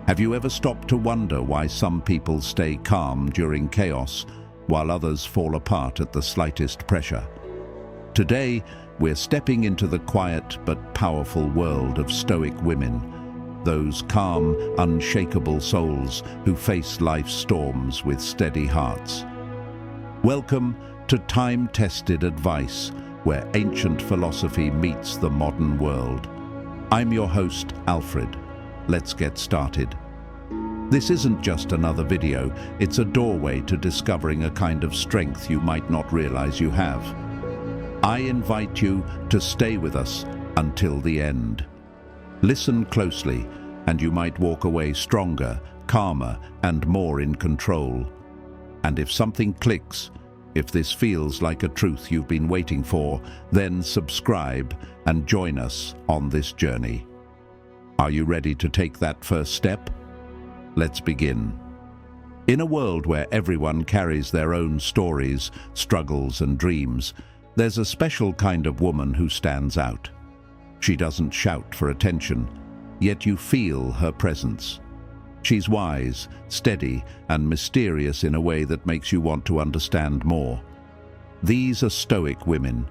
Have you ever stopped to wonder why some people stay calm during chaos, while others fall apart at the slightest pressure? Today, we're stepping into the quiet but powerful world of Stoic women, those calm, unshakable souls who face life's storms with steady hearts. Welcome to time-tested advice, where ancient philosophy meets the modern world. I'm your host, Alfred. Let's get started. This isn't just another video, it's a doorway to discovering a kind of strength you might not realize you have. I invite you to stay with us until the end. Listen closely, and you might walk away stronger, calmer, and more in control. And if something clicks, if this feels like a truth you've been waiting for, then subscribe and join us on this journey. Are you ready to take that first step? Let's begin. In a world where everyone carries their own stories, struggles, and dreams, there's a special kind of woman who stands out. She doesn't shout for attention, yet you feel her presence. She's wise, steady, and mysterious in a way that makes you want to understand more. These are Stoic women,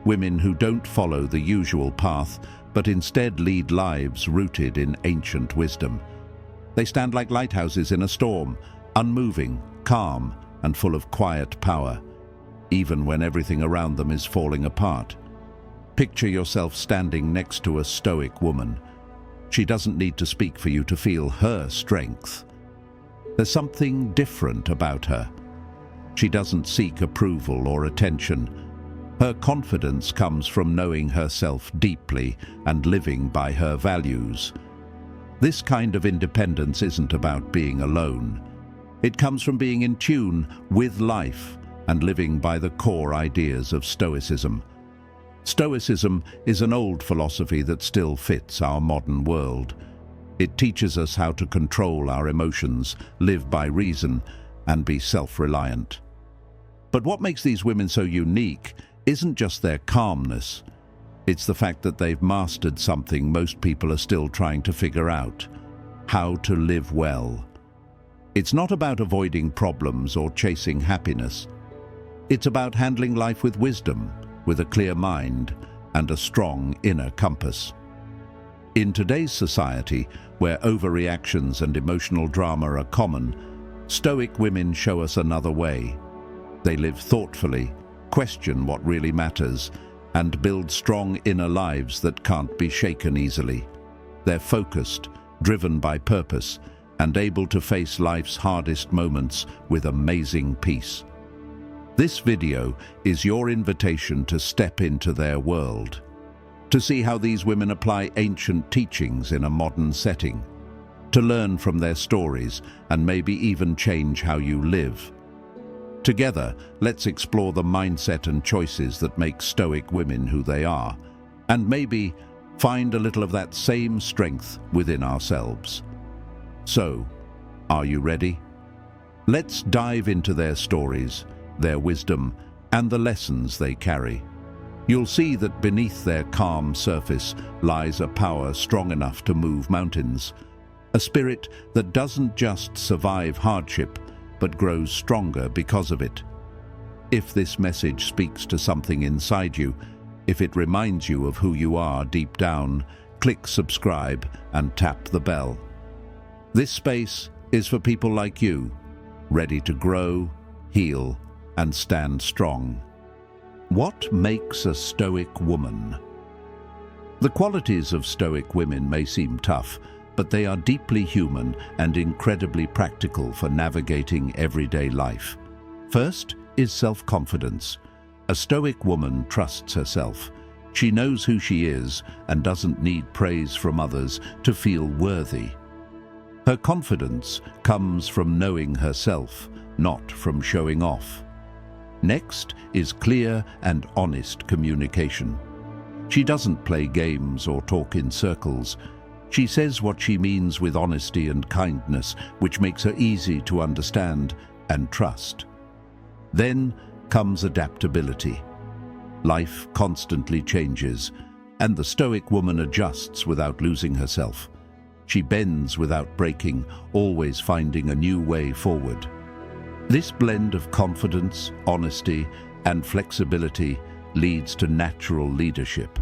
women who don't follow the usual path, but instead lead lives rooted in ancient wisdom. They stand like lighthouses in a storm, unmoving, calm, and full of quiet power, even when everything around them is falling apart. Picture yourself standing next to a Stoic woman. She doesn't need to speak for you to feel her strength. There's something different about her. She doesn't seek approval or attention. Her confidence comes from knowing herself deeply and living by her values. This kind of independence isn't about being alone. It comes from being in tune with life and living by the core ideas of Stoicism. Stoicism is an old philosophy that still fits our modern world. It teaches us how to control our emotions, live by reason, and be self-reliant. But what makes these women so unique isn't just their calmness. It's the fact that they've mastered something most people are still trying to figure out: how to live well. It's not about avoiding problems or chasing happiness. It's about handling life with wisdom, with a clear mind, and a strong inner compass. In today's society, where overreactions and emotional drama are common, Stoic women show us another way. They live thoughtfully, question what really matters, and build strong inner lives that can't be shaken easily. They're focused, driven by purpose, and able to face life's hardest moments with amazing peace. This video is your invitation to step into their world, to see how these women apply ancient teachings in a modern setting, to learn from their stories and maybe even change how you live. Together, let's explore the mindset and choices that make Stoic women who they are, and maybe find a little of that same strength within ourselves. So, are you ready? Let's dive into their stories, their wisdom, and the lessons they carry. You'll see that beneath their calm surface lies a power strong enough to move mountains, a spirit that doesn't just survive hardship, but grows stronger because of it. If this message speaks to something inside you, if it reminds you of who you are deep down, click subscribe and tap the bell. This space is for people like you, ready to grow, heal, and stand strong. What makes a Stoic woman? The qualities of Stoic women may seem tough, but they are deeply human and incredibly practical for navigating everyday life. First is self-confidence. A Stoic woman trusts herself. She knows who she is and doesn't need praise from others to feel worthy. Her confidence comes from knowing herself, not from showing off. Next is clear and honest communication. She doesn't play games or talk in circles. She says what she means with honesty and kindness, which makes her easy to understand and trust. Then comes adaptability. Life constantly changes, and the Stoic woman adjusts without losing herself. She bends without breaking, always finding a new way forward. This blend of confidence, honesty, and flexibility leads to natural leadership.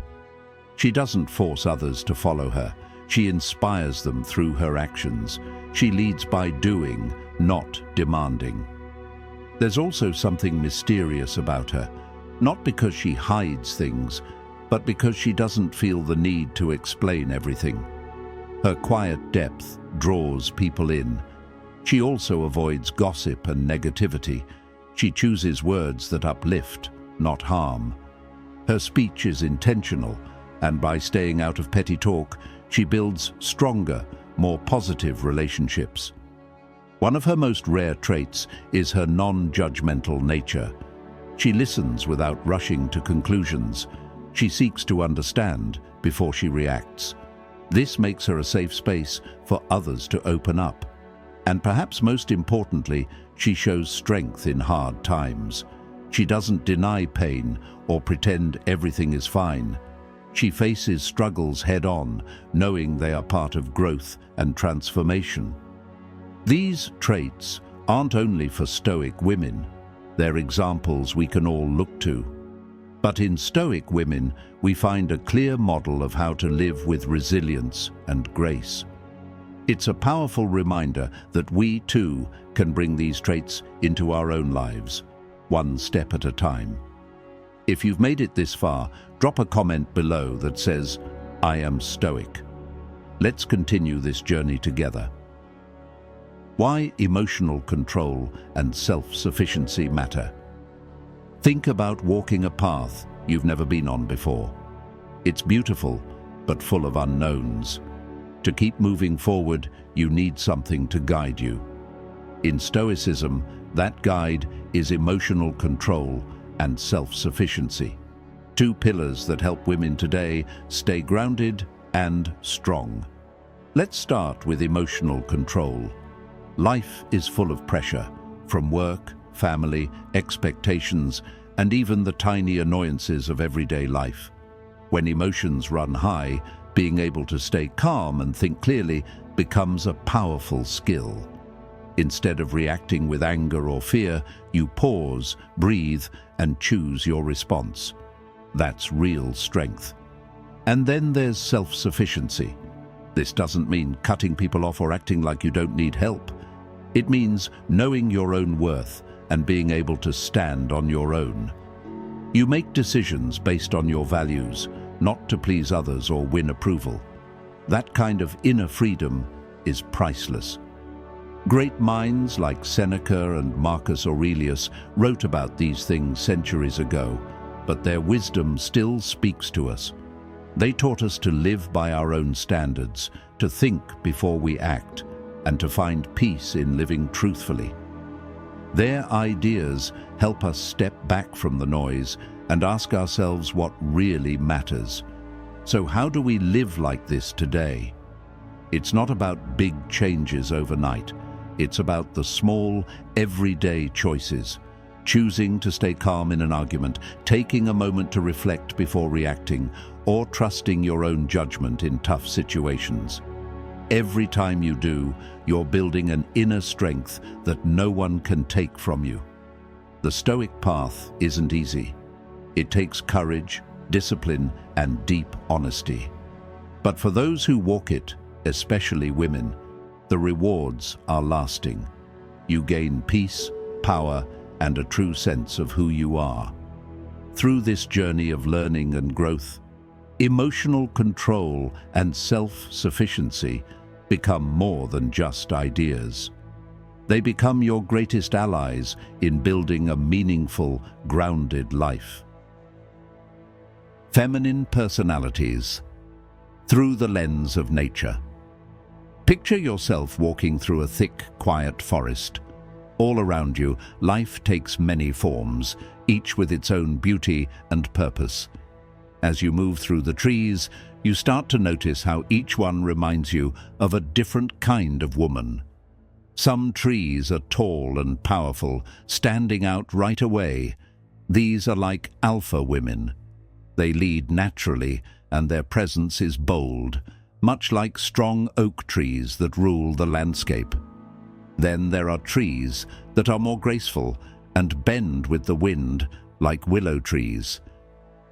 She doesn't force others to follow her. She inspires them through her actions. She leads by doing, not demanding. There's also something mysterious about her, not because she hides things, but because she doesn't feel the need to explain everything. Her quiet depth draws people in. She also avoids gossip and negativity. She chooses words that uplift, not harm. Her speech is intentional, and by staying out of petty talk, she builds stronger, more positive relationships. One of her most rare traits is her non-judgmental nature. She listens without rushing to conclusions. She seeks to understand before she reacts. This makes her a safe space for others to open up. And perhaps most importantly, she shows strength in hard times. She doesn't deny pain or pretend everything is fine. She faces struggles head-on, knowing they are part of growth and transformation. These traits aren't only for Stoic women. They're examples we can all look to. But in Stoic women, we find a clear model of how to live with resilience and grace. It's a powerful reminder that we, too, can bring these traits into our own lives, one step at a time. If you've made it this far, drop a comment below that says, "I am Stoic." Let's continue this journey together. Why emotional control and self-sufficiency matter. Think about walking a path you've never been on before. It's beautiful, but full of unknowns. To keep moving forward, you need something to guide you. In Stoicism, that guide is emotional control and self-sufficiency, two pillars that help women today stay grounded and strong. Let's start with emotional control. Life is full of pressure, from work, family, expectations, and even the tiny annoyances of everyday life. When emotions run high, being able to stay calm and think clearly becomes a powerful skill. Instead of reacting with anger or fear, you pause, breathe, and choose your response. That's real strength. And then there's self-sufficiency. This doesn't mean cutting people off or acting like you don't need help. It means knowing your own worth and being able to stand on your own. You make decisions based on your values, not to please others or win approval. That kind of inner freedom is priceless. Great minds like Seneca and Marcus Aurelius wrote about these things centuries ago, but their wisdom still speaks to us. They taught us to live by our own standards, to think before we act, and to find peace in living truthfully. Their ideas help us step back from the noise and ask ourselves what really matters. So how do we live like this today? It's not about big changes overnight. It's about the small, everyday choices. Choosing to stay calm in an argument, taking a moment to reflect before reacting, or trusting your own judgment in tough situations. Every time you do, you're building an inner strength that no one can take from you. The Stoic path isn't easy. It takes courage, discipline, and deep honesty. But for those who walk it, especially women, the rewards are lasting. You gain peace, power, and a true sense of who you are. Through this journey of learning and growth, emotional control and self-sufficiency become more than just ideas. They become your greatest allies in building a meaningful, grounded life. Feminine personalities through the lens of nature. Picture yourself walking through a thick, quiet forest. All around you, life takes many forms, each with its own beauty and purpose. As you move through the trees, you start to notice how each one reminds you of a different kind of woman. Some trees are tall and powerful, standing out right away. These are like alpha women. They lead naturally, and their presence is bold, much like strong oak trees that rule the landscape. Then there are trees that are more graceful and bend with the wind, like willow trees.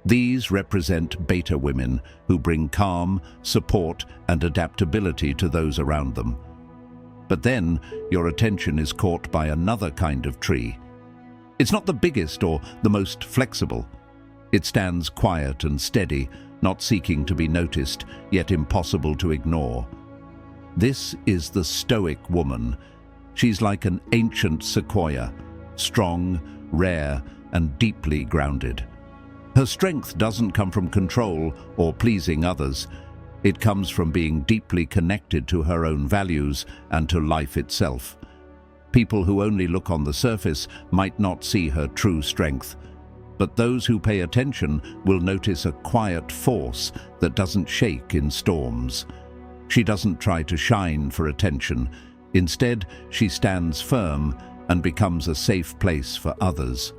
These represent beta women who bring calm, support, and adaptability to those around them. But then your attention is caught by another kind of tree. It's not the biggest or the most flexible. It stands quiet and steady, not seeking to be noticed, yet impossible to ignore. This is the Stoic woman. She's like an ancient sequoia, strong, rare, and deeply grounded. Her strength doesn't come from control or pleasing others. It comes from being deeply connected to her own values and to life itself. People who only look on the surface might not see her true strength, but those who pay attention will notice a quiet force that doesn't shake in storms. She doesn't try to shine for attention. Instead, she stands firm and becomes a safe place for others.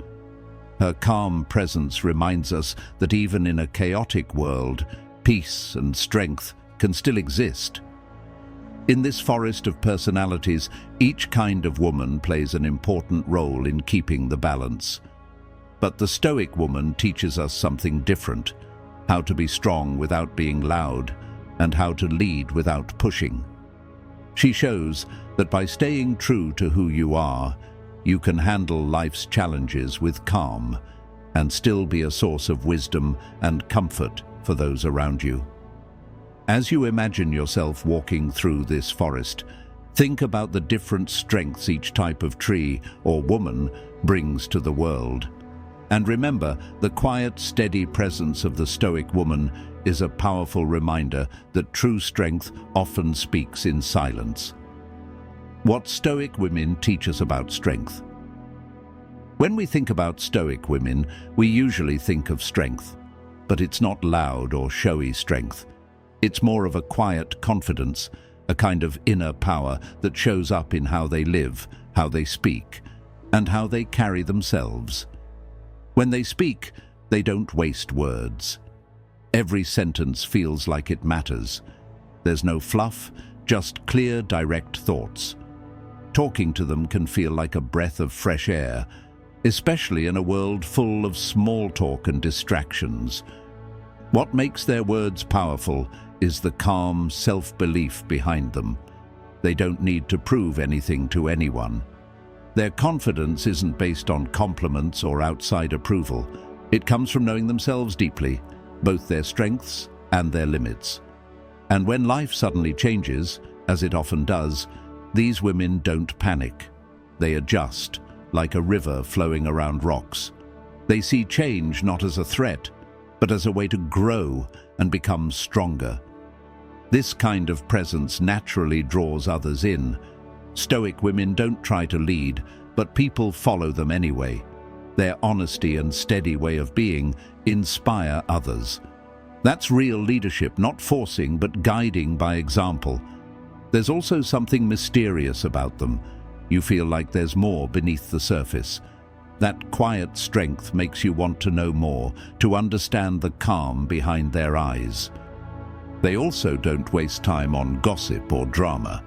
Her calm presence reminds us that even in a chaotic world, peace and strength can still exist. In this forest of personalities, each kind of woman plays an important role in keeping the balance. But the Stoic woman teaches us something different: how to be strong without being loud, and how to lead without pushing. She shows that by staying true to who you are, you can handle life's challenges with calm and still be a source of wisdom and comfort for those around you. As you imagine yourself walking through this forest, think about the different strengths each type of tree or woman brings to the world. And remember, the quiet, steady presence of the Stoic woman is a powerful reminder that true strength often speaks in silence. What Stoic women teach us about strength. When we think about Stoic women, we usually think of strength, but it's not loud or showy strength. It's more of a quiet confidence, a kind of inner power that shows up in how they live, how they speak, and how they carry themselves. When they speak, they don't waste words. Every sentence feels like it matters. There's no fluff, just clear, direct thoughts. Talking to them can feel like a breath of fresh air, especially in a world full of small talk and distractions. What makes their words powerful is the calm self-belief behind them. They don't need to prove anything to anyone. Their confidence isn't based on compliments or outside approval. It comes from knowing themselves deeply, both their strengths and their limits. And when life suddenly changes, as it often does, these women don't panic. They adjust, like a river flowing around rocks. They see change not as a threat, but as a way to grow and become stronger. This kind of presence naturally draws others in. Stoic women don't try to lead, but people follow them anyway. Their honesty and steady way of being inspire others. That's real leadership, not forcing, but guiding by example. There's also something mysterious about them. You feel like there's more beneath the surface. That quiet strength makes you want to know more, to understand the calm behind their eyes. They also don't waste time on gossip or drama.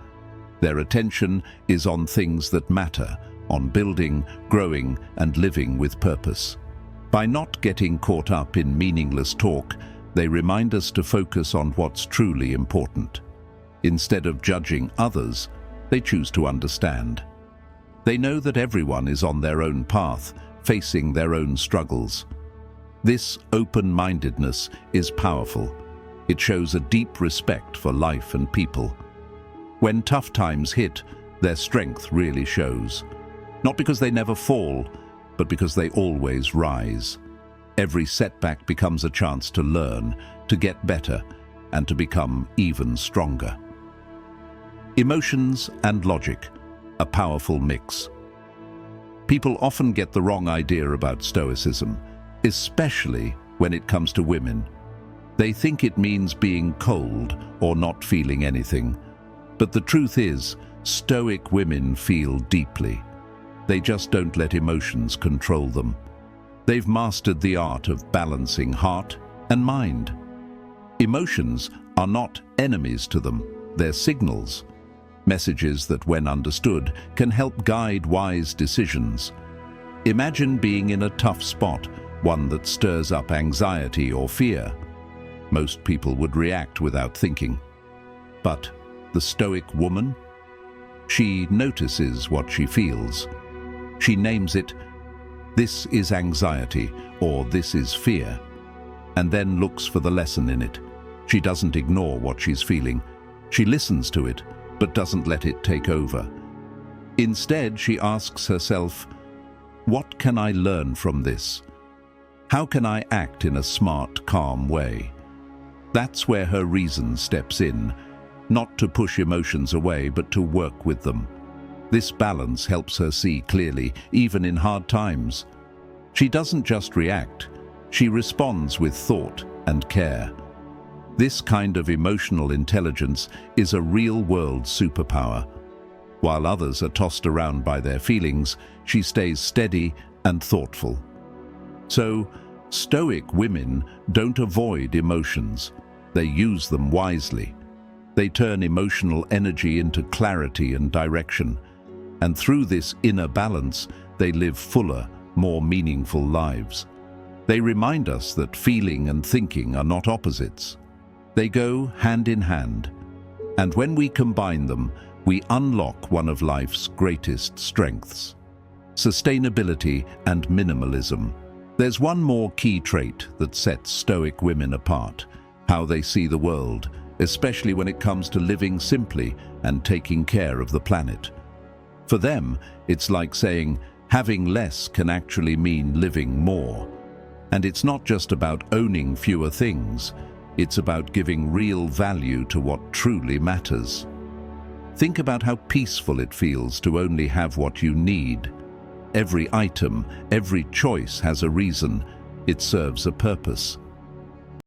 Their attention is on things that matter, on building, growing, and living with purpose. By not getting caught up in meaningless talk, they remind us to focus on what's truly important. Instead of judging others, they choose to understand. They know that everyone is on their own path, facing their own struggles. This open-mindedness is powerful. It shows a deep respect for life and people. When tough times hit, their strength really shows. Not because they never fall, but because they always rise. Every setback becomes a chance to learn, to get better, and to become even stronger. Emotions and logic, a powerful mix. People often get the wrong idea about Stoicism, especially when it comes to women. They think it means being cold or not feeling anything. But the truth is, Stoic women feel deeply. They just don't let emotions control them. They've mastered the art of balancing heart and mind. Emotions are not enemies to them, they're signals. Messages that, when understood, can help guide wise decisions. Imagine being in a tough spot, one that stirs up anxiety or fear. Most people would react without thinking. But the Stoic woman? She notices what she feels. She names it, "This is anxiety," or "This is fear," and then looks for the lesson in it. She doesn't ignore what she's feeling. She listens to it, but doesn't let it take over. Instead, she asks herself, "What can I learn from this? How can I act in a smart, calm way?" That's where her reason steps in, not to push emotions away, but to work with them. This balance helps her see clearly, even in hard times. She doesn't just react, she responds with thought and care. This kind of emotional intelligence is a real-world superpower. While others are tossed around by their feelings, she stays steady and thoughtful. So, Stoic women don't avoid emotions. They use them wisely. They turn emotional energy into clarity and direction. And through this inner balance, they live fuller, more meaningful lives. They remind us that feeling and thinking are not opposites. They go hand in hand. And when we combine them, we unlock one of life's greatest strengths: sustainability and minimalism. There's one more key trait that sets Stoic women apart: how they see the world, especially when it comes to living simply and taking care of the planet. For them, it's like saying, having less can actually mean living more. And it's not just about owning fewer things, it's about giving real value to what truly matters. Think about how peaceful it feels to only have what you need. Every item, every choice has a reason. It serves a purpose.